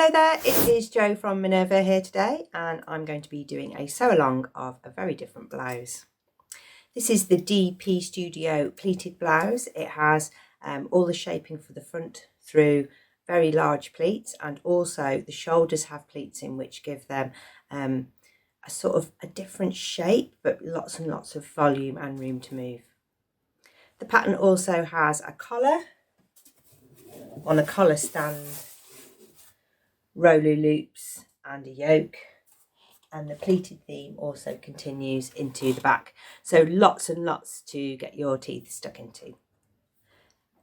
Hello there, it is Jo from Minerva here today, and I'm going to be doing a sew along of a very different blouse. This is the DP Studio pleated blouse. It has all the shaping for the front through very large pleats, and also the shoulders have pleats in which give them a sort of a different shape, but lots and lots of volume and room to move. The pattern also has a collar on a collar stand, roller loops and a yoke, and the pleated theme also continues into the back, so lots and lots to get your teeth stuck into.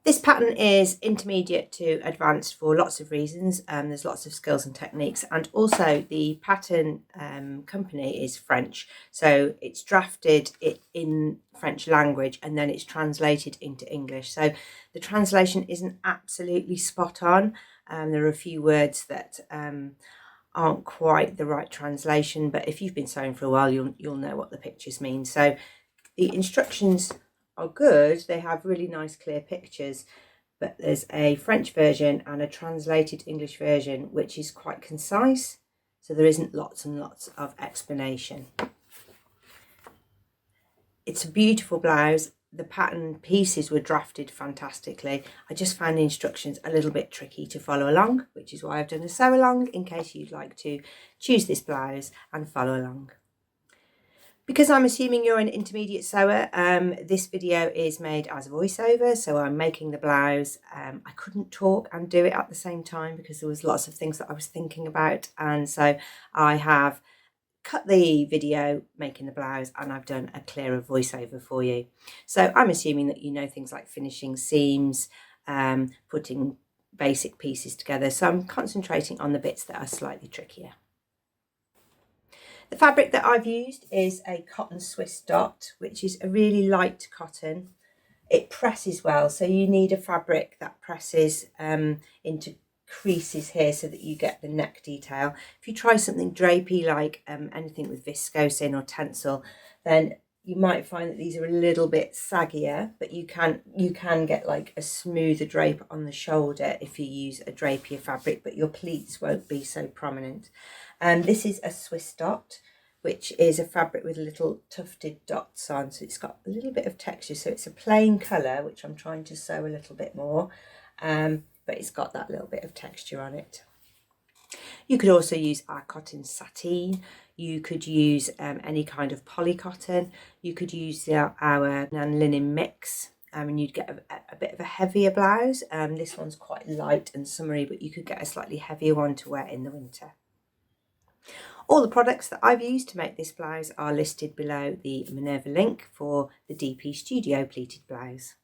This pattern is intermediate to advanced for lots of reasons. There's lots of skills and techniques, and also the pattern company is French, so it's drafted in French language and then it's translated into English, so the translation isn't absolutely spot on. There are a few words that aren't quite the right translation, but if you've been sewing for a while, you'll know what the pictures mean. So the instructions are good. They have really nice clear pictures, but there's a French version and a translated English version which is quite concise, so there isn't lots and lots of explanation. It's a beautiful blouse. The pattern pieces were drafted fantastically. I just found the instructions a little bit tricky to follow along, which is why I've done a sew along in case you'd like to choose this blouse and follow along. Because I'm assuming you're an intermediate sewer, this video is made as a voiceover, so I'm making the blouse. I couldn't talk and do it at the same time because there was lots of things that I was thinking about, and so I have cut the video making the blouse and I've done a clearer voiceover for you. So I'm assuming that you know things like finishing seams, putting basic pieces together, so I'm concentrating on the bits that are slightly trickier. The fabric that I've used is a cotton Swiss dot, which is a really light cotton. It presses well, so you need a fabric that presses into creases here so that you get the neck detail. If you try something drapey like anything with viscose in or tencel, then you might find that these are a little bit saggier, but you can get like a smoother drape on the shoulder if you use a drapier fabric, but your pleats won't be so prominent. This is a Swiss dot, which is a fabric with little tufted dots on, so it's got a little bit of texture. So it's a plain colour, which I'm trying to sew a little bit more, but it's got that little bit of texture on it. You could also use our cotton sateen. You could use any kind of poly cotton. You could use our linen mix, and you'd get a bit of a heavier blouse. This one's quite light and summery, but you could get a slightly heavier one to wear in the winter. All the products that I've used to make this blouse are listed below the Minerva link for the DP Studio pleated blouse.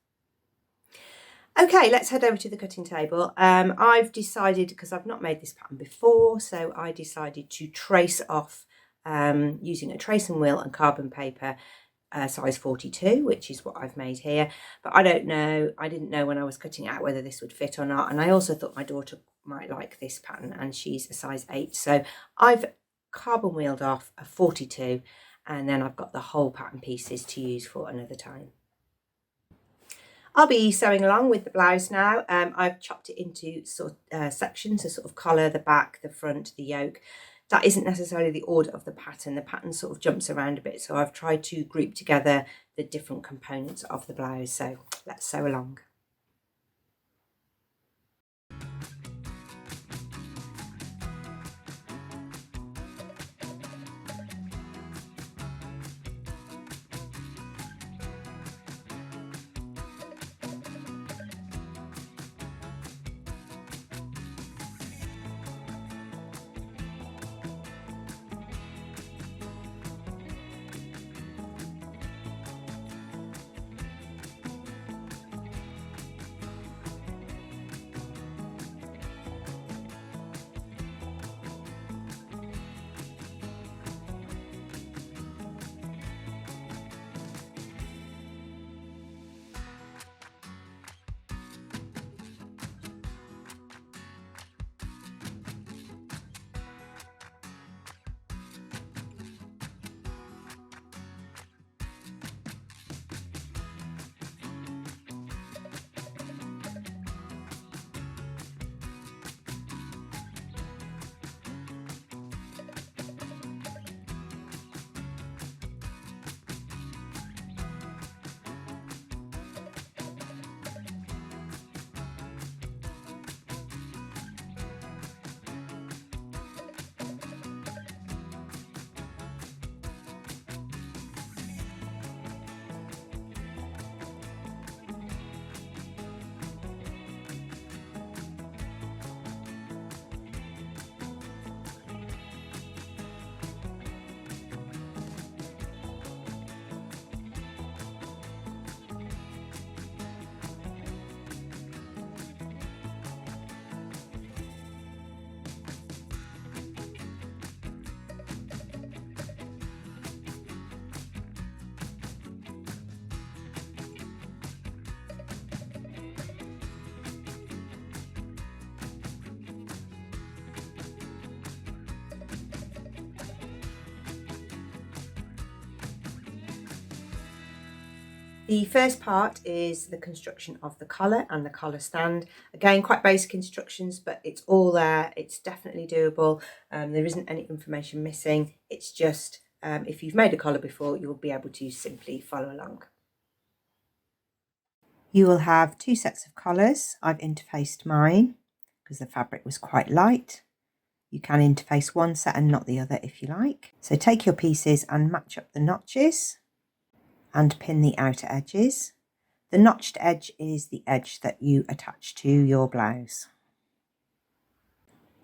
Okay, let's head over to the cutting table. I've decided, because I've not made this pattern before, so I decided to trace off using a trace and wheel and carbon paper, size 42, which is what I've made here. But I didn't know when I was cutting out whether this would fit or not, and I also thought my daughter might like this pattern, and she's a size 8, so I've carbon wheeled off a 42, and then I've got the whole pattern pieces to use for another time. I'll be sewing along with the blouse now. I've chopped it into sections, so sort of collar, the back, the front, the yoke. That isn't necessarily the order of the pattern. The pattern sort of jumps around a bit, so I've tried to group together the different components of the blouse. So let's sew along. The first part is the construction of the collar and the collar stand. Again, quite basic instructions, but it's all there. It's definitely doable. There isn't any information missing. It's just if you've made a collar before, you'll be able to simply follow along. You will have 2 sets of collars. I've interfaced mine because the fabric was quite light. You can interface one set and not the other if you like. So take your pieces and match up the notches and pin the outer edges. The notched edge is the edge that you attach to your blouse.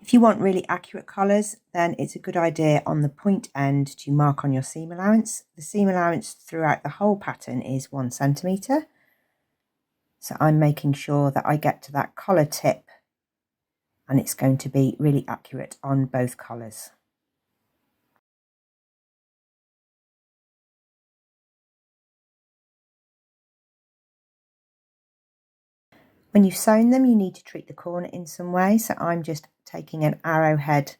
If you want really accurate collars, then it's a good idea on the point end to mark on your seam allowance. The seam allowance throughout the whole pattern is 1 centimetre. So I'm making sure that I get to that collar tip and it's going to be really accurate on both collars. When you've sewn them, you need to treat the corner in some way. So I'm just taking an arrowhead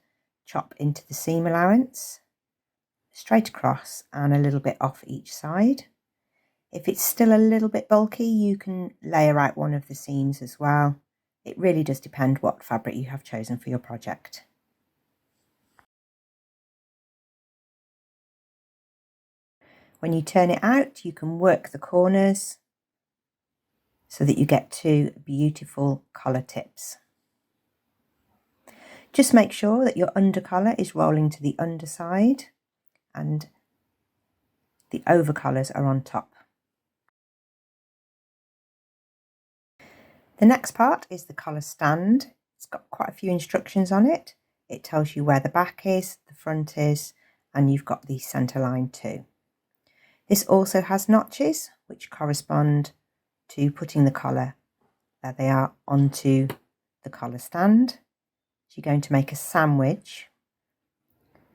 chop into the seam allowance, straight across and a little bit off each side. If it's still a little bit bulky, you can layer out one of the seams as well. It really does depend what fabric you have chosen for your project. When you turn it out, you can work the corners so that you get 2 beautiful collar tips. Just make sure that your under collar is rolling to the underside and the over collars are on top. The next part is the collar stand. It's got quite a few instructions on it. It tells you where the back is, the front is, and you've got the centre line too. This also has notches which correspond to putting the collar, there they are, onto the collar stand. So you're going to make a sandwich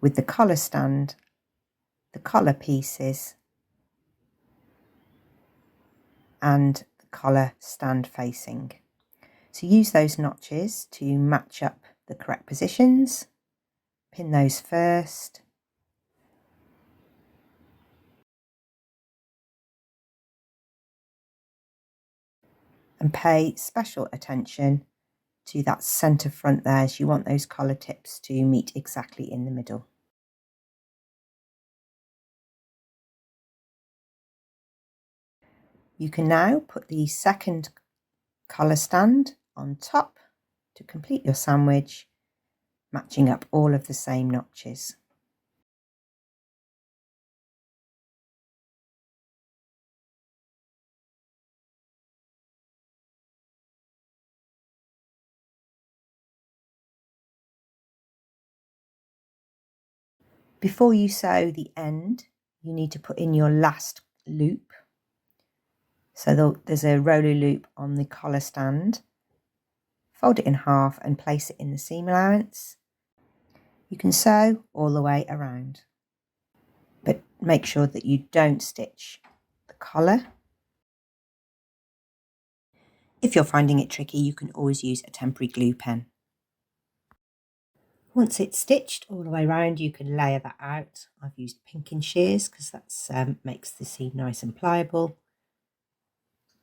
with the collar stand, the collar pieces and the collar stand facing. So use those notches to match up the correct positions. Pin those first. And pay special attention to that centre front there, as you want those collar tips to meet exactly in the middle. You can now put the second collar stand on top to complete your sandwich, matching up all of the same notches. Before you sew the end, you need to put in your last loop. So there's a roller loop on the collar stand. Fold it in half and place it in the seam allowance. You can sew all the way around, but make sure that you don't stitch the collar. If you're finding it tricky, you can always use a temporary glue pen. Once it's stitched all the way around, you can layer that out. I've used pinking shears because that makes the seam nice and pliable.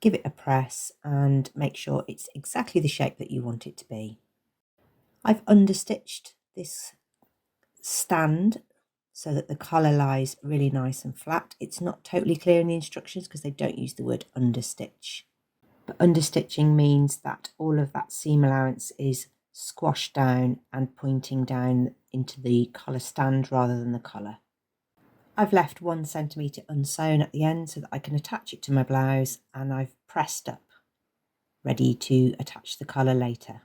Give it a press and make sure it's exactly the shape that you want it to be. I've understitched this stand so that the collar lies really nice and flat. It's not totally clear in the instructions because they don't use the word understitch. But understitching means that all of that seam allowance is squashed down and pointing down into the collar stand rather than the collar. I've left 1 centimetre unsewn at the end so that I can attach it to my blouse, and I've pressed up, ready to attach the collar later.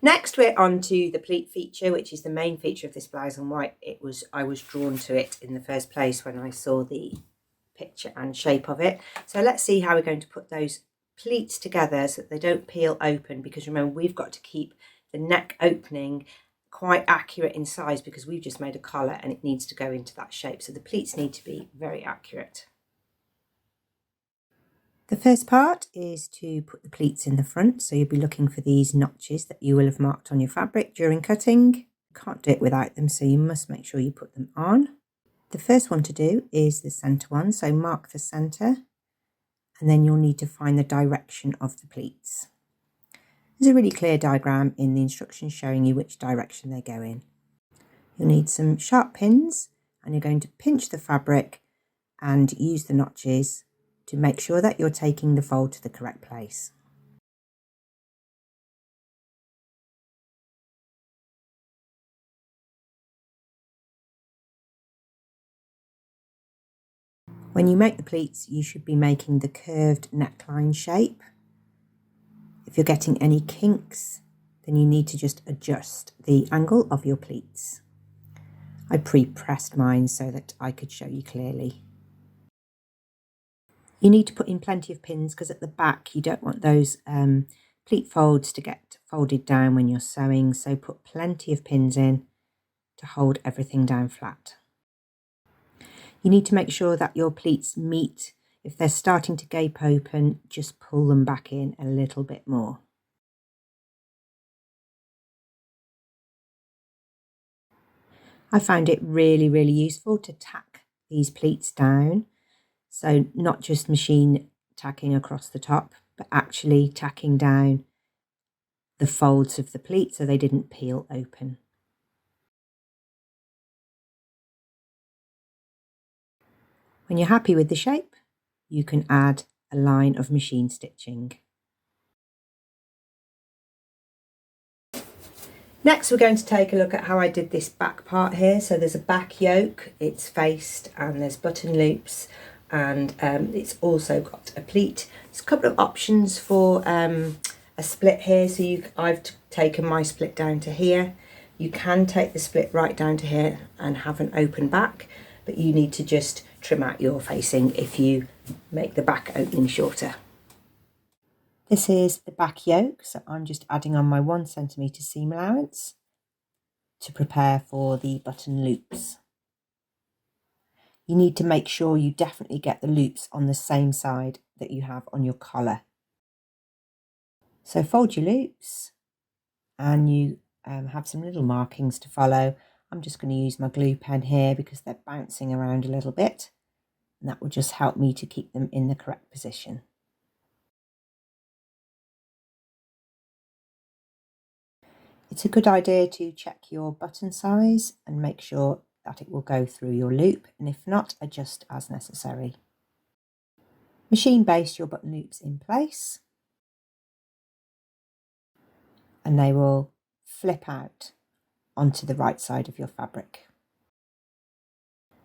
Next, we're on to the pleat feature, which is the main feature of this blouse and why I was drawn to it in the first place when I saw the picture and shape of it. So let's see how we're going to put those pleats together so that they don't peel open, because remember, we've got to keep the neck opening quite accurate in size because we've just made a collar and it needs to go into that shape. So the pleats need to be very accurate. The first part is to put the pleats in the front. So you'll be looking for these notches that you will have marked on your fabric during cutting. Can't do it without them, so you must make sure you put them on. The first one to do is the centre one, so mark the centre, and then you'll need to find the direction of the pleats. There's a really clear diagram in the instructions showing you which direction they go in. You'll need some sharp pins, and you're going to pinch the fabric and use the notches to make sure that you're taking the fold to the correct place. When you make the pleats, you should be making the curved neckline shape. If you're getting any kinks, then you need to just adjust the angle of your pleats. I pre-pressed mine so that I could show you clearly. You need to put in plenty of pins because at the back you don't want those pleat folds to get folded down when you're sewing, so put plenty of pins in to hold everything down flat. You need to make sure that your pleats meet. If they're starting to gape open, just pull them back in a little bit more. I found it really, really useful to tack these pleats down. So not just machine tacking across the top, but actually tacking down the folds of the pleat so they didn't peel open. When you're happy with the shape, you can add a line of machine stitching. Next, we're going to take a look at how I did this back part here. So there's a back yoke, it's faced, and there's button loops, and it's also got a pleat. There's a couple of options for a split here. So I've taken my split down to here. You can take the split right down to here and have an open back, but you need to just trim out your facing if you make the back opening shorter. This is the back yoke, so I'm just adding on my 1 centimetre seam allowance to prepare for the button loops. You need to make sure you definitely get the loops on the same side that you have on your collar. So fold your loops, and you have some little markings to follow. I'm just going to use my glue pen here because they're bouncing around a little bit, and that will just help me to keep them in the correct position. It's a good idea to check your button size and make sure that it will go through your loop, and if not, adjust as necessary. Machine baste your button loops in place, and they will flip out onto the right side of your fabric.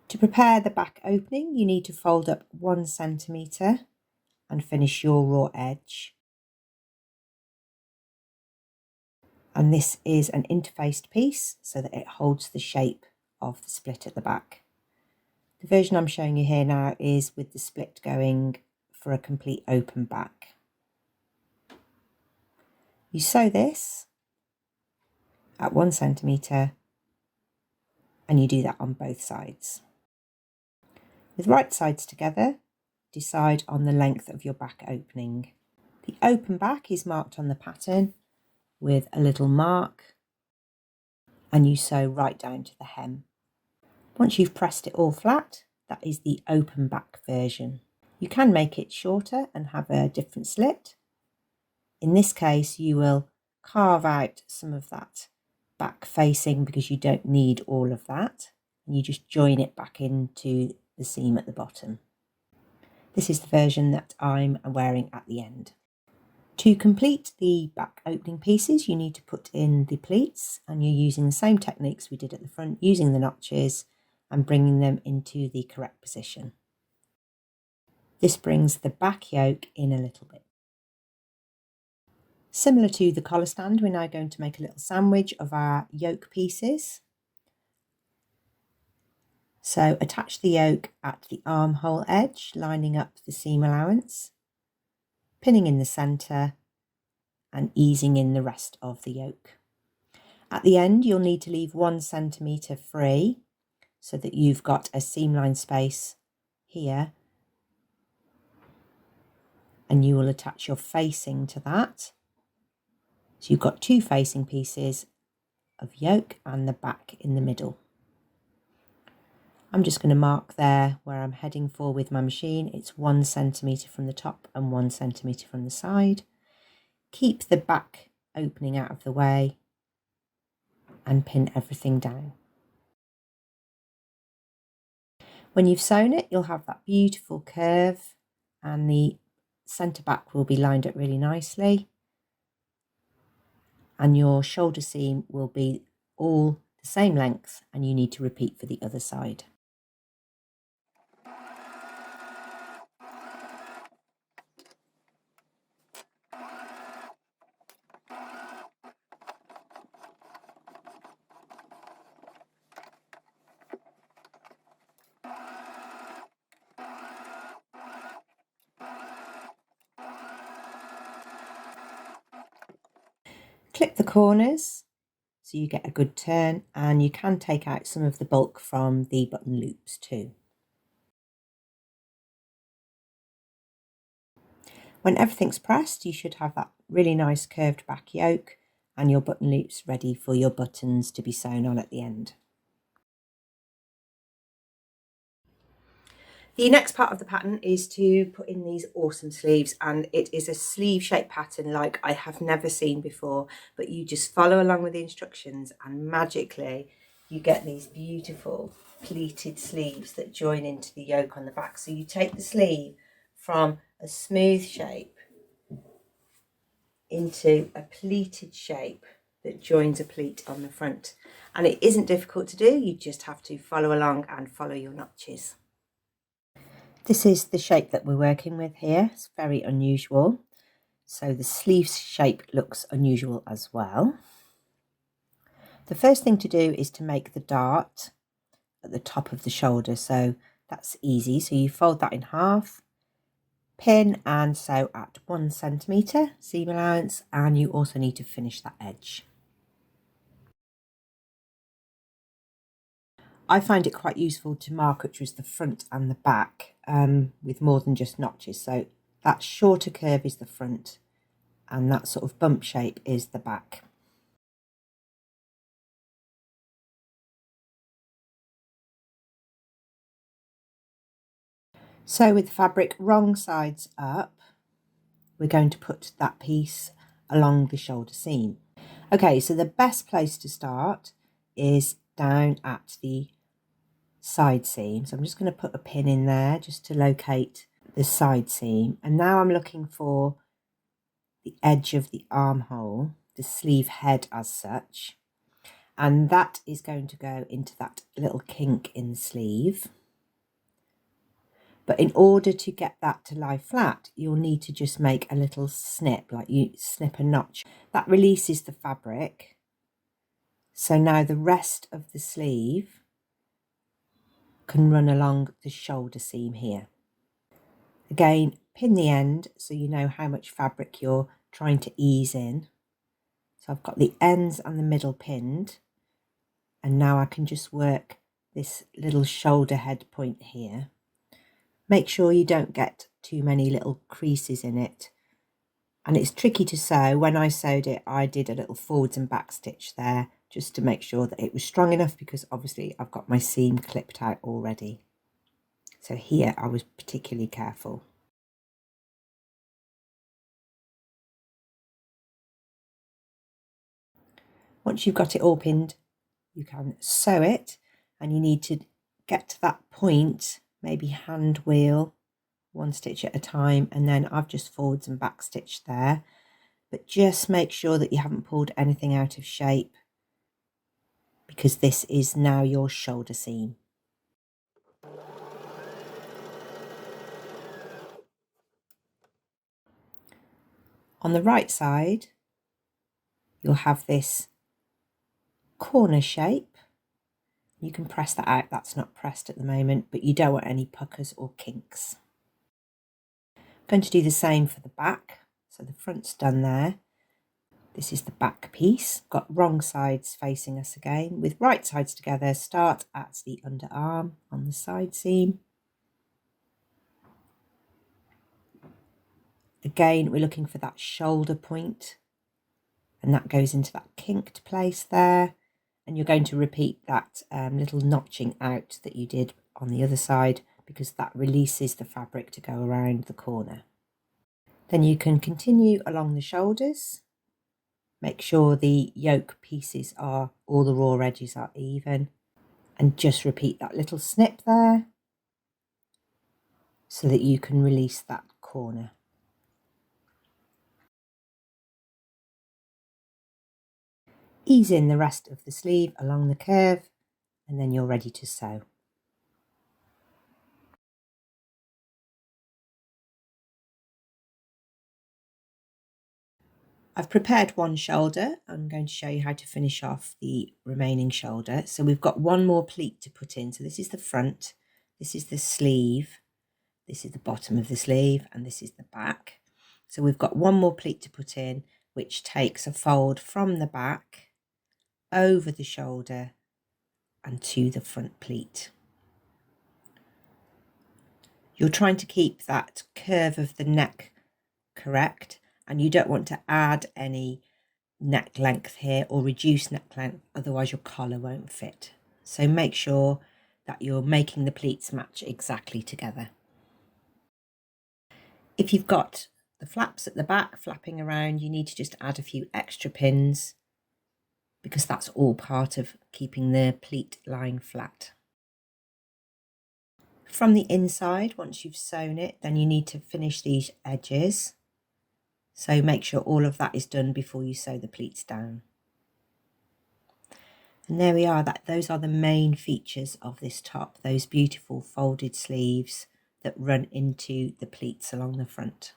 To prepare the back opening, you need to fold up 1 centimetre and finish your raw edge. And this is an interfaced piece so that it holds the shape of the split at the back. The version I'm showing you here now is with the split going for a complete open back. You sew this at 1 centimetre and you do that on both sides. With right sides together, decide on the length of your back opening. The open back is marked on the pattern with a little mark, and you sew right down to the hem. Once you've pressed it all flat, that is the open back version. You can make it shorter and have a different slit. In this case, you will carve out some of that back facing because you don't need all of that, and you just join it back into the seam at the bottom. This is the version that I'm wearing at the end. To complete the back opening pieces, you need to put in the pleats, and you're using the same techniques we did at the front, using the notches and bringing them into the correct position. This brings the back yoke in a little bit. Similar to the collar stand, we're now going to make a little sandwich of our yoke pieces. So attach the yoke at the armhole edge, lining up the seam allowance, pinning in the centre and easing in the rest of the yoke. At the end, you'll need to leave 1 centimetre free so that you've got a seam-line space here, and you will attach your facing to that. So you've got 2 facing pieces of yoke and the back in the middle. I'm just going to mark there where I'm heading for with my machine. It's 1 centimetre from the top and 1 centimetre from the side. Keep the back opening out of the way and pin everything down. When you've sewn it, you'll have that beautiful curve and the centre back will be lined up really nicely. And your shoulder seam will be all the same length, and you need to repeat for the other side. Clip the corners so you get a good turn, and you can take out some of the bulk from the button loops too. When everything's pressed, you should have that really nice curved back yoke and your button loops ready for your buttons to be sewn on at the end. The next part of the pattern is to put in these awesome sleeves, and it is a sleeve shape pattern like I have never seen before, but you just follow along with the instructions and magically you get these beautiful pleated sleeves that join into the yoke on the back. So you take the sleeve from a smooth shape into a pleated shape that joins a pleat on the front, and it isn't difficult to do. You just have to follow along and follow your notches. This is the shape that we're working with here. It's very unusual. So the sleeve shape looks unusual as well. The first thing to do is to make the dart at the top of the shoulder. So that's easy. So you fold that in half, pin and sew at 1 centimetre seam allowance, and you also need to finish that edge. I find it quite useful to mark which was the front and the back with more than just notches. So that shorter curve is the front and that sort of bump shape is the back. So with the fabric wrong sides up, we're going to put that piece along the shoulder seam. Okay, so the best place to start is down at the side seam. So I'm just going to put a pin in there just to locate the side seam, and now I'm looking for the edge of the armhole, the sleeve head as such, and that is going to go into that little kink in the sleeve. But in order to get that to lie flat, you'll need to just make a little snip, like you snip a notch. That releases the fabric. So now the rest of the sleeve can run along the shoulder seam here. Again, pin the end so you know how much fabric you're trying to ease in. So I've got the ends and the middle pinned, and now I can just work this little shoulder head point here. Make sure you don't get too many little creases in it. And it's tricky to sew. When I sewed it, I did a little forwards and back stitch there just to make sure that it was strong enough, because obviously I've got my seam clipped out already. So here I was particularly careful. Once you've got it all pinned, you can sew it, and you need to get to that point, maybe hand wheel 1 stitch at a time, and then I've just forwards and back stitched there. But just make sure that you haven't pulled anything out of shape, because this is now your shoulder seam. On the right side, you'll have this corner shape. You can press that out. That's not pressed at the moment, but you don't want any puckers or kinks. I'm going to do the same for the back. So the front's done there. This is the back piece. Got wrong sides facing us again. With right sides together, start at the underarm on the side seam. Again, we're looking for that shoulder point, and that goes into that kinked place there. And you're going to repeat that little notching out that you did on the other side, because that releases the fabric to go around the corner. Then you can continue along the shoulders. Make sure the yoke pieces are, all the raw edges are even, and just repeat that little snip there so that you can release that corner. Ease in the rest of the sleeve along the curve, and then you're ready to sew. I've prepared one shoulder. I'm going to show you how to finish off the remaining shoulder. So we've got one more pleat to put in. So this is the front, this is the sleeve, this is the bottom of the sleeve, and this is the back. So we've got one more pleat to put in, which takes a fold from the back over the shoulder and to the front pleat. You're trying to keep that curve of the neck correct, and you don't want to add any neck length here or reduce neck length, otherwise your collar won't fit. So make sure that you're making the pleats match exactly together. If you've got the flaps at the back flapping around, you need to just add a few extra pins, because that's all part of keeping the pleat lying flat. From the inside, once you've sewn it, then you need to finish these edges. So make sure all of that is done before you sew the pleats down. And there we are, those are the main features of this top, those beautiful folded sleeves that run into the pleats along the front.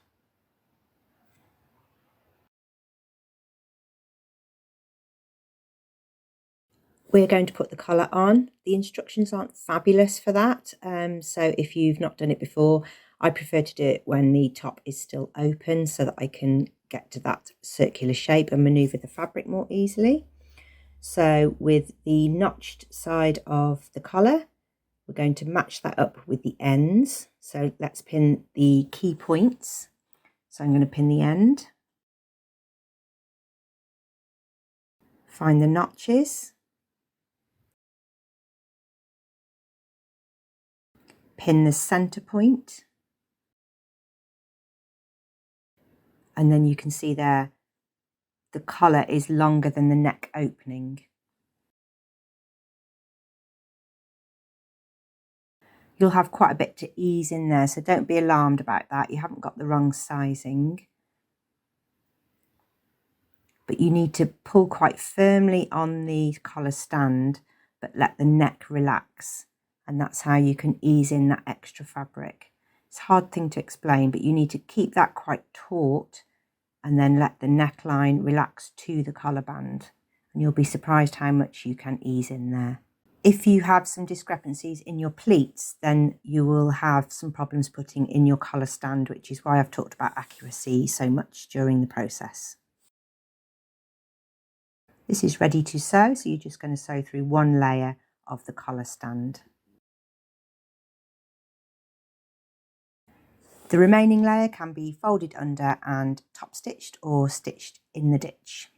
We're going to put the collar on. The instructions aren't fabulous for that, so if you've not done it before, I prefer to do it when the top is still open so that I can get to that circular shape and manoeuvre the fabric more easily. So with the notched side of the collar, we're going to match that up with the ends. So let's pin the key points. So I'm going to pin the end, find the notches, pin the center point, and then you can see there the collar is longer than the neck opening. You'll have quite a bit to ease in there, so don't be alarmed about that. You haven't got the wrong sizing. But you need to pull quite firmly on the collar stand, but let the neck relax. And that's how you can ease in that extra fabric. It's a hard thing to explain, but you need to keep that quite taut and then let the neckline relax to the collar band. And you'll be surprised how much you can ease in there. If you have some discrepancies in your pleats, then you will have some problems putting in your collar stand, which is why I've talked about accuracy so much during the process. This is ready to sew, so you're just going to sew through one layer of the collar stand. The remaining layer can be folded under and top stitched or stitched in the ditch.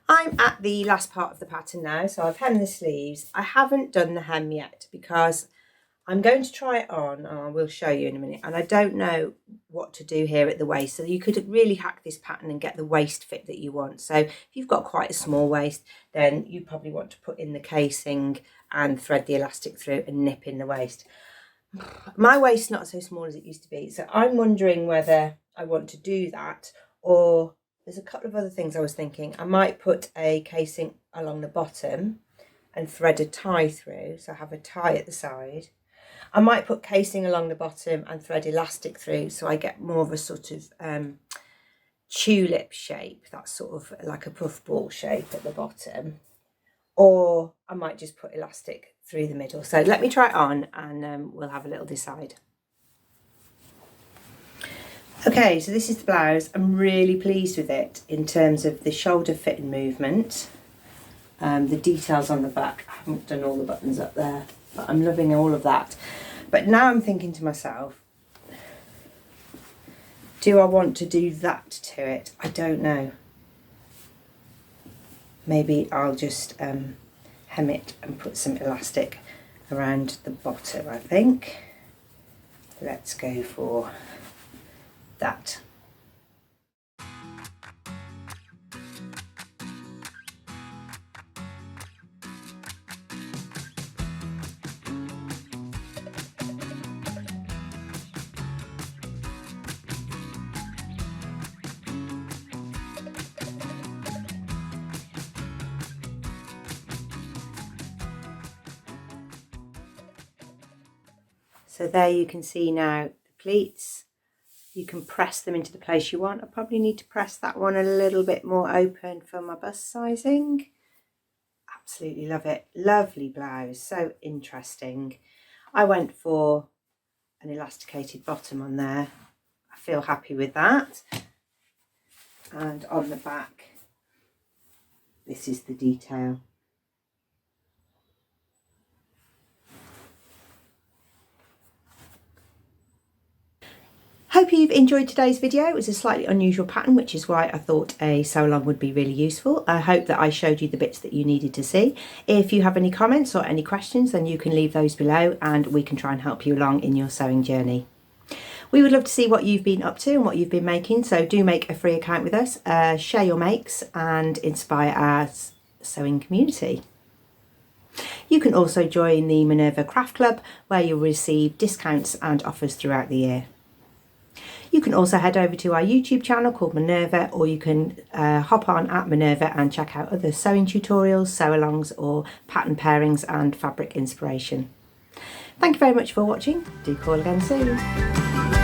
I'm at the last part of the pattern now, so I've hemmed the sleeves. I haven't done the hem yet because I'm going to try it on, and I will show you in a minute, and I don't know what to do here at the waist. So you could really hack this pattern and get the waist fit that you want. So if you've got quite a small waist, then you probably want to put in the casing and thread the elastic through and nip in the waist. My waist's not so small as it used to be, so I'm wondering whether I want to do that, or there's a couple of other things I was thinking. I might put a casing along the bottom and thread a tie through, so I have a tie at the side. I might put casing along the bottom and thread elastic through, so I get more of a sort of tulip shape, that's sort of like a puffball shape at the bottom. Or I might just put elastic through the middle. So let me try it on, and we'll have a little decide. Okay, so this is the blouse. I'm really pleased with it in terms of the shoulder fit and movement. The details on the back, I haven't done all the buttons up there, but I'm loving all of that. But now I'm thinking to myself, do I want to do that to it? I don't know. maybe I'll just hem it and put some elastic around the bottom, I think. Let's go for that. So there you can see now the pleats. You can press them into the place you want. I probably need to press that one a little bit more open for my bust sizing. Absolutely love it. Lovely blouse, so interesting. I went for an elasticated bottom on there. I feel happy with that. And on the back, this is the detail. Hope you've enjoyed today's video. It was a slightly unusual pattern, which is why I thought a sew along would be really useful. I hope that I showed you the bits that you needed to see. If you have any comments or any questions, then you can leave those below and we can try and help you along in your sewing journey. We would love to see what you've been up to and what you've been making, so do make a free account with us, share your makes and inspire our sewing community. You can also join the Minerva Craft Club, where you'll receive discounts and offers throughout the year. You can also head over to our YouTube channel called Minerva, or you can hop on at Minerva and check out other sewing tutorials, sew-alongs or pattern pairings and fabric inspiration. Thank you very much for watching. Do call again soon.